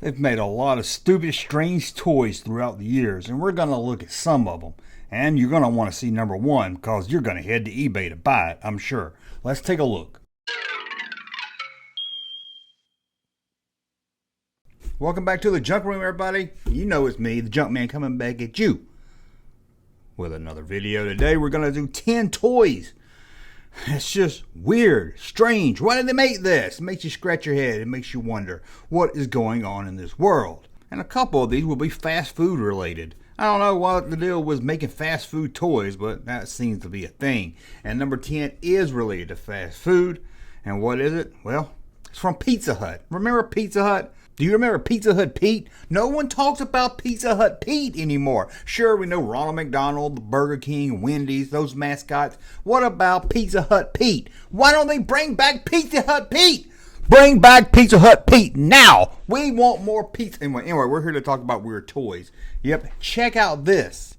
They've made a lot of stupid, strange toys throughout the years, and we're going to look at some of them. And you're going to want to see number one because you're going to head to eBay to buy it, I'm sure. Let's take a look. Welcome back to the Junk Room, everybody. You know it's me, the Junkman, coming back at you with another video. Today we're going to do 10 toys. It's just weird, strange. Why did they make this? It makes you scratch your head. It makes you wonder what is going on in this world. And a couple of these will be fast food related. I don't know what the deal was making fast food toys, but that seems to be a thing. And number 10 is related to fast food. And what is it? Well, it's from Pizza Hut. Remember Pizza Hut? Do you remember Pizza Hut Pete? No one talks about Pizza Hut Pete anymore. Sure, we know Ronald, McDonald, Burger King, Wendy's, those mascots. What about Pizza Hut Pete? Why don't they bring back Pizza Hut Pete? Bring back Pizza Hut Pete now. We want more pizza. Anyway, we're here to talk about weird toys. Yep, check out this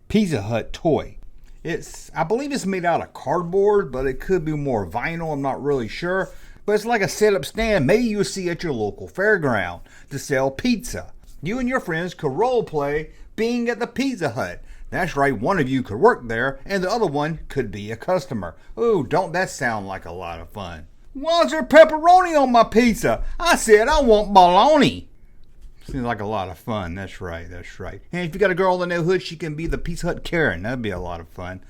Pizza Hut toy. I believe it's made out of cardboard, but it could be more vinyl. I'm not really sure. But it's like a set-up stand maybe you'll see at your local fairground to sell pizza. You and your friends could role play being at the Pizza Hut. That's right, one of you could work there and the other one could be a customer. Ooh, don't that sound like a lot of fun? Why's there pepperoni on my pizza? I said I want bologna. Seems like a lot of fun. That's right, that's right. And if you got a girl in the neighborhood, she can be the Pizza Hut Karen. That'd be a lot of fun.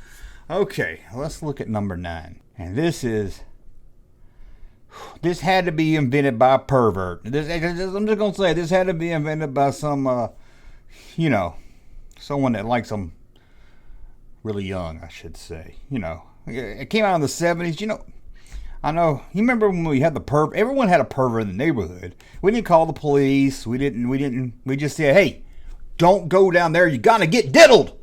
Okay, let's look at number 9. And this had to be invented by a pervert. I'm just going to say, this had to be invented by some, someone that likes them really young, I should say. It came out in the 70s. I know, you remember when we had the pervert? Everyone had a pervert in the neighborhood. We didn't call the police. We just said, hey, don't go down there. You're going to get diddled.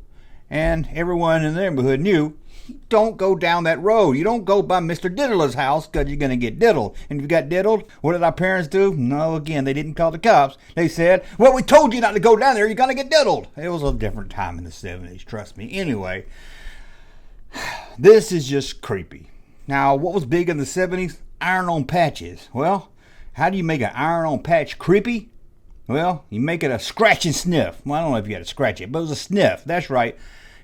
And everyone in the neighborhood knew, don't go down that road. You don't go by Mr. Diddler's house because you're going to get diddled. And if you got diddled, what did our parents do? No, again, they didn't call the cops. They said, well, we told you not to go down there. You're going to get diddled. It was a different time in the 70s, trust me. Anyway, this is just creepy. Now, what was big in the 70s? Iron-on patches. Well, how do you make an iron-on patch creepy? Well, you make it a scratch and sniff. Well, I don't know if you had to scratch it, but it was a sniff. That's right.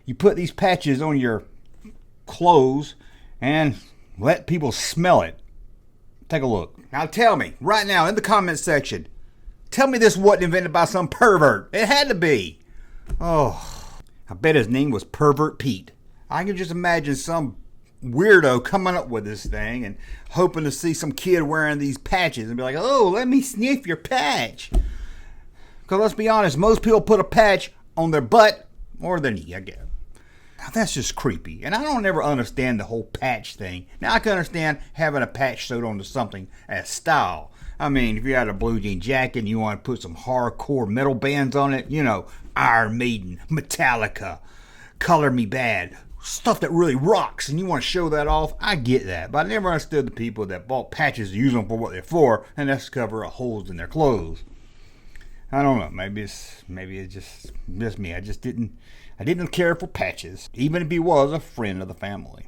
You put these patches on your clothes and let people smell it. Take a look. Now tell me, right now in the comment section, tell me this wasn't invented by some pervert. It had to be. Oh, I bet his name was Pervert Pete. I can just imagine some weirdo coming up with this thing and hoping to see some kid wearing these patches and be like, oh, let me sniff your patch. Because let's be honest, most people put a patch on their butt or their knee, I guess. Now that's just creepy, and I don't ever understand the whole patch thing. Now I can understand having a patch sewed onto something as style. I mean, if you had a blue jean jacket and you want to put some hardcore metal bands on it, Iron Maiden, Metallica, Color Me Bad, stuff that really rocks, and you want to show that off, I get that. But I never understood the people that bought patches to use them for what they're for, and that's to cover up holes in their clothes. I don't know. Maybe it's just me. I didn't care for patches, even if he was a friend of the family.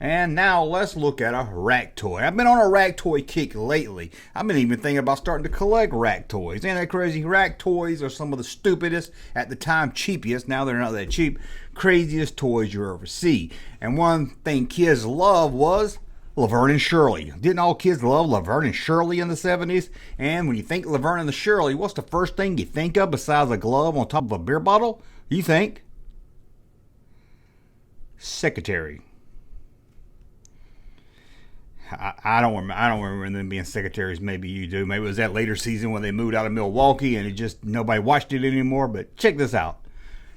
And now let's look at a rack toy. I've been on a rack toy kick lately. I've been even thinking about starting to collect rack toys. Ain't that crazy? Rack toys are some of the stupidest, at the time cheapest, now they're not that cheap, craziest toys you ever see. And one thing kids loved was Laverne and Shirley. Didn't all kids love Laverne and Shirley in the 70s? And when you think Laverne and the Shirley, what's the first thing you think of besides a glove on top of a beer bottle? You think secretary. I don't remember them being secretaries. Maybe you do. Maybe it was that later season when they moved out of Milwaukee and nobody watched it anymore. But check this out.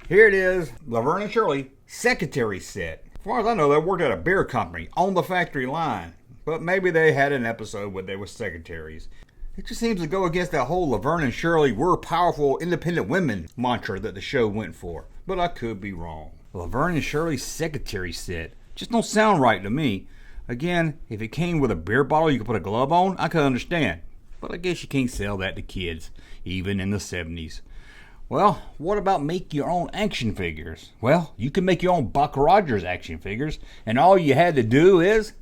Here it is, Laverne and Shirley secretary set. As far as I know, they worked at a beer company on the factory line. But maybe they had an episode where they were secretaries. It just seems to go against that whole Laverne and Shirley were powerful independent women mantra that the show went for. But I could be wrong. Laverne and Shirley's secretary set just don't sound right to me. Again, if it came with a beer bottle you could put a glove on, I could understand. But I guess you can't sell that to kids, even in the 70s. Well, what about make your own action figures? Well, you can make your own Buck Rogers action figures, and all you had to do is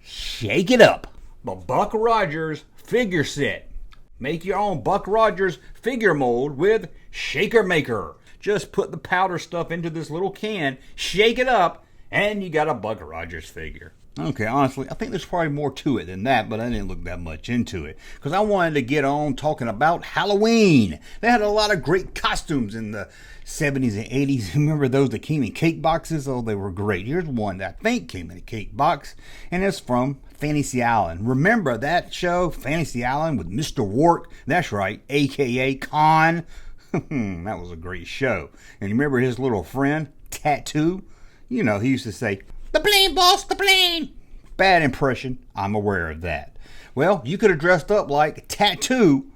shake it up. The Buck Rogers figure set. Make your own Buck Rogers figure mold with Shaker Maker. Just put the powder stuff into this little can, shake it up, and you got a Buck Rogers figure. Okay, honestly, I think there's probably more to it than that, but I didn't look that much into it because I wanted to get on talking about Halloween. They had a lot of great costumes in the 70s and 80s. Remember those that came in cake boxes? Oh, they were great. Here's one that I think came in a cake box, and it's from Fantasy Island. Remember that show, Fantasy Island, with Mr. Wark? That's right, a.k.a. Con. That was a great show. And you remember his little friend, Tattoo? You know, he used to say, "The plane, boss, the plane." Bad impression, I'm aware of that. Well, you could have dressed up like Tattoo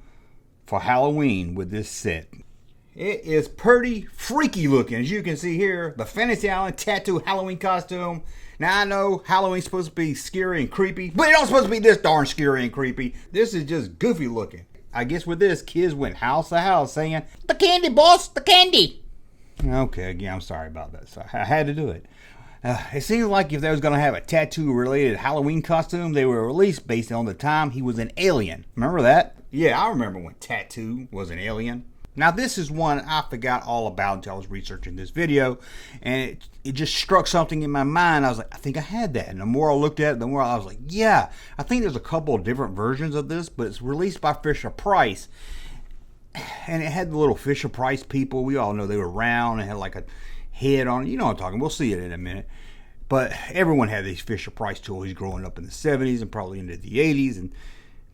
for Halloween with this set. It is pretty freaky looking. As you can see here, the Fantasy Island Tattoo Halloween costume. Now I know Halloween's supposed to be scary and creepy, but it don't supposed to be this darn scary and creepy. This is just goofy looking. I guess with this, kids went house to house saying, "The candy, boss, the candy." Okay, again, I'm sorry about that. So I had to do it. It seems like if they was going to have a tattoo-related Halloween costume, they were released based on the time he was an alien. Remember that? Yeah, I remember when Tattoo was an alien. Now, this is one I forgot all about until I was researching this video, and it just struck something in my mind. I was like, I think I had that. And the more I looked at it, the more I was like, yeah, I think there's a couple of different versions of this, but it's released by Fisher-Price. And it had the little Fisher-Price people. We all know they were round and had like a head on it. You know what I'm talking. We'll see it in a minute. But everyone had these Fisher-Price toys growing up in the 70s and probably into the 80s. And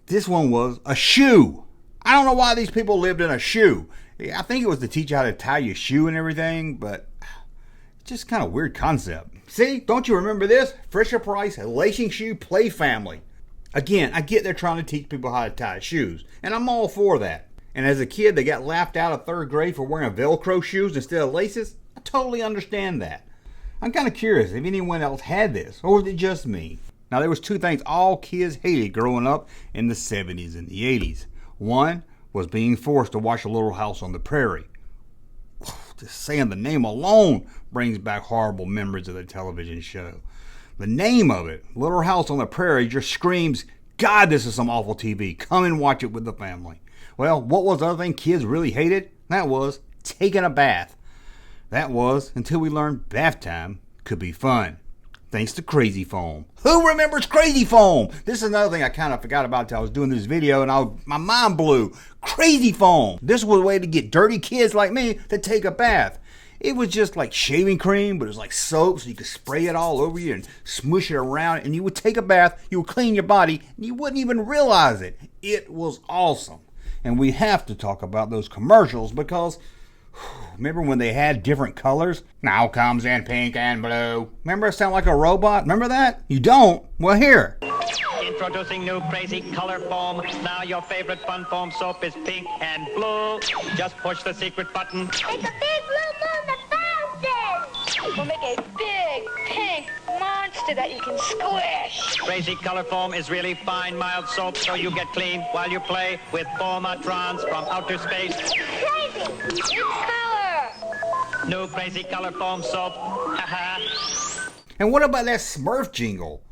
this one was a shoe. I don't know why these people lived in a shoe. I think it was to teach you how to tie your shoe and everything, but it's just kind of a weird concept. See, don't you remember this? Fisher-Price Lacing Shoe Play Family. Again, I get they're trying to teach people how to tie shoes, and I'm all for that. And as a kid, they got laughed out of 3rd grade for wearing Velcro shoes instead of laces. I totally understand that. I'm kind of curious if anyone else had this, or was it just me? Now, there was 2 things all kids hated growing up in the 70s and the 80s. One was being forced to watch A Little House on the Prairie. Just saying the name alone brings back horrible memories of the television show. The name of it, Little House on the Prairie, just screams, God, this is some awful TV. Come and watch it with the family. Well, what was the other thing kids really hated? That was taking a bath. That was until we learned bath time could be fun. Thanks to Crazy Foam. Who remembers Crazy Foam? This is another thing I kind of forgot about until I was doing this video, and my mind blew. Crazy Foam. This was a way to get dirty kids like me to take a bath. It was just like shaving cream, but it was like soap, so you could spray it all over you and smush it around, and you would take a bath, you would clean your body, and you wouldn't even realize it. It was awesome. And we have to talk about those commercials because remember when they had different colors? Now comes in pink and blue. Remember it sound like a robot? Remember that? You don't? Well, here. Introducing new crazy color foam. Now your favorite fun foam soap is pink and blue. Just push the secret button. It's a big blue moon that bounces. We'll make a big pink monster that you can squish. Crazy color foam is really fine, mild soap, so you get clean while you play with foamatrons from outer space. Crazy! It's color! New crazy color foam soap. Haha. And what about that Smurf jingle?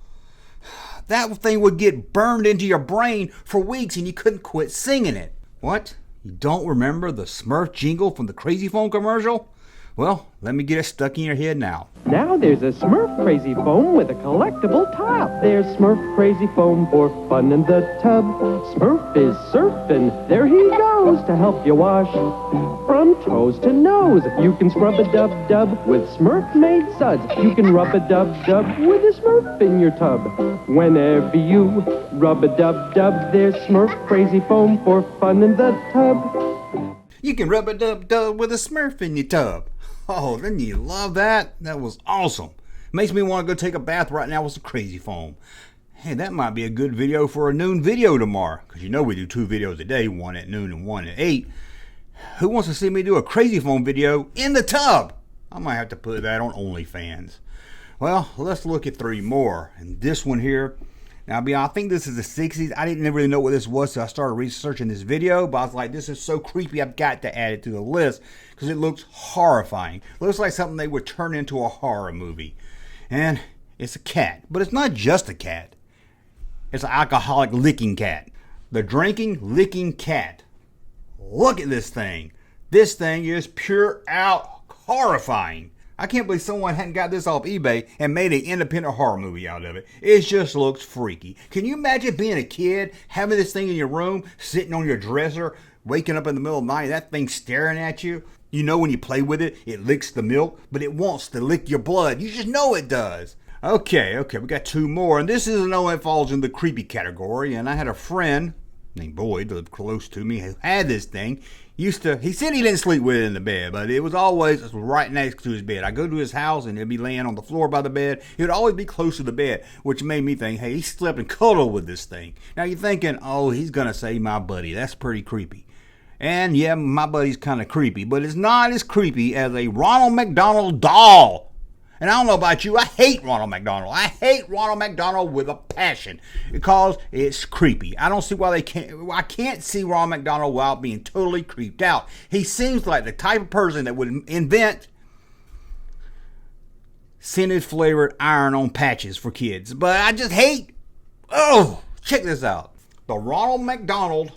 That thing would get burned into your brain for weeks and you couldn't quit singing it. What? You don't remember the Smurf jingle from the Crazy Foam commercial? Well, let me get it stuck in your head now. Now there's a Smurf Crazy Foam with a collectible top. There's Smurf Crazy Foam for fun in the tub. Smurf is surfing, there he goes to help you wash from toes to nose. You can scrub a dub-dub with Smurf-made suds. You can rub a dub-dub with a Smurf in your tub. Whenever you rub a dub-dub, there's Smurf Crazy Foam for fun in the tub. You can rub a dub-dub with a Smurf in your tub. Oh, didn't you love that? That was awesome. Makes me want to go take a bath right now with some Crazy Foam. Hey, that might be a good video for a noon video tomorrow. Because you know we do 2 videos a day, one at noon and one at 8. Who wants to see me do a Crazy Foam video in the tub? I might have to put that on OnlyFans. Well, let's look at 3 more. And this one here. Now, I think this is the 60s. I didn't really know what this was, so I started researching this video. But I was like, this is so creepy, I've got to add it to the list. Because it looks horrifying. It looks like something they would turn into a horror movie. And it's a cat. But it's not just a cat. It's an alcoholic licking cat. The drinking, licking cat. Look at this thing. This thing is pure out horrifying. I can't believe someone hadn't got this off eBay and made an independent horror movie out of it. It just looks freaky. Can you imagine being a kid, having this thing in your room, sitting on your dresser, waking up in the middle of the night, that thing staring at you? You know when you play with it, it licks the milk, but it wants to lick your blood. You just know it does. Okay, we got 2 more, and this is another one that falls in the creepy category, and I had a friend named Boyd lived close to me who had this thing. He said he didn't sleep with it in the bed, but it was always right next to his bed. I go to his house and he'd be laying on the floor by the bed. He would always be close to the bed, which made me think, hey, he slept and cuddled with this thing. Now you're thinking, oh, he's going to say my buddy. That's pretty creepy. And yeah, my buddy's kind of creepy, but it's not as creepy as a Ronald McDonald doll. And I don't know about you, I hate Ronald McDonald. I hate Ronald McDonald with a passion because it's creepy. I don't see why I can't see Ronald McDonald without being totally creeped out. He seems like the type of person that would invent scented flavored iron-on patches for kids. But I just hate, check this out. The Ronald McDonald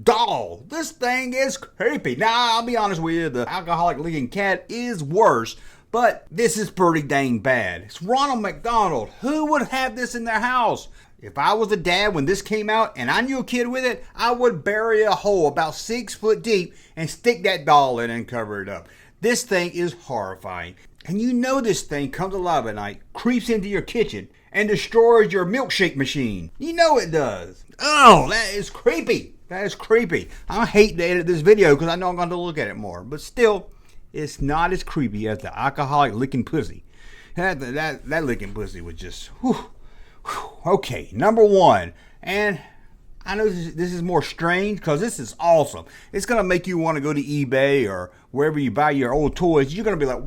doll. This thing is creepy. Now, I'll be honest with you, the alcoholic licking cat is worse. But this is pretty dang bad. It's Ronald McDonald. Who would have this in their house? If I was a dad when this came out and I knew a kid with it, I would bury a hole about 6 foot deep and stick that doll in and cover it up. This thing is horrifying. And you know this thing comes alive at night, creeps into your kitchen, and destroys your milkshake machine. You know it does. Oh, that is creepy. That is creepy. I hate to edit this video because I know I'm going to look at it more. But still, it's not as creepy as the alcoholic licking pussy. That licking pussy was just, whew. Okay, number 1. And I know this is more strange because this is awesome. It's going to make you want to go to eBay or wherever you buy your old toys. You're going to be like,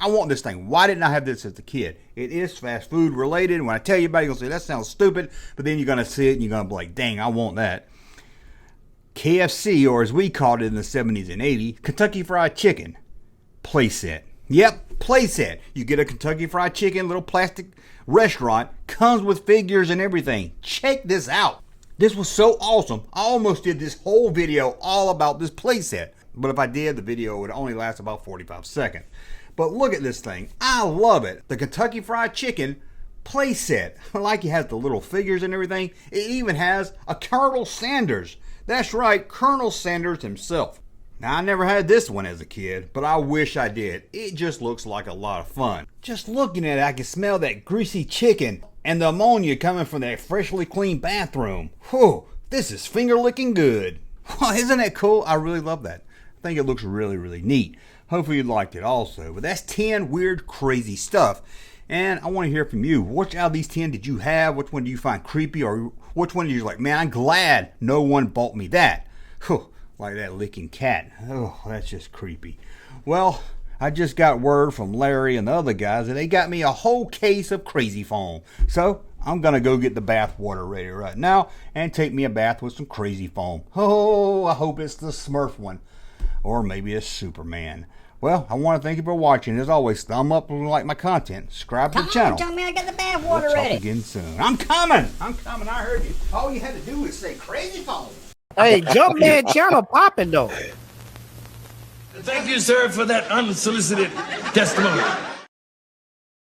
I want this thing. Why didn't I have this as a kid? It is fast food related. When I tell you about it, you're going to say, that sounds stupid. But then you're going to see it and you're going to be like, dang, I want that. KFC, or as we called it in the 70s and 80s, Kentucky Fried Chicken playset. Yep, playset. You get a Kentucky Fried Chicken little plastic restaurant, comes with figures and everything. Check this out. This was so awesome. I almost did this whole video all about this playset. But if I did, the video would only last about 45 seconds. But look at this thing. I love it. The Kentucky Fried Chicken playset. Like it has the little figures and everything. It even has a Colonel Sanders. That's right, Colonel Sanders himself. Now, I never had this one as a kid, but I wish I did. It just looks like a lot of fun. Just looking at it, I can smell that greasy chicken and the ammonia coming from that freshly cleaned bathroom. Whew, this is finger-licking good. Isn't that cool? I really love that. I think it looks really, really neat. Hopefully you liked it also. But that's 10 weird, crazy stuff. And I want to hear from you. Which out of these 10 did you have? Which one do you find creepy? Or which one are you like, man, I'm glad no one bought me that. Whew. Like that licking cat. Oh, that's just creepy. Well, I just got word from Larry and the other guys that they got me a whole case of crazy foam. So I'm going to go get the bath water ready right now and take me a bath with some crazy foam. Oh, I hope it's the Smurf one. Or maybe it's Superman. Well, I want to thank you for watching. As always, thumb up if you like my content. Subscribe to the channel. Come on, Junkman, I got the bath water We'll ready. talk again soon. I'm coming. I heard you. All you had to do was say crazy foam. Hey, Junkman channel popping though. Thank you, sir, for that unsolicited testimony.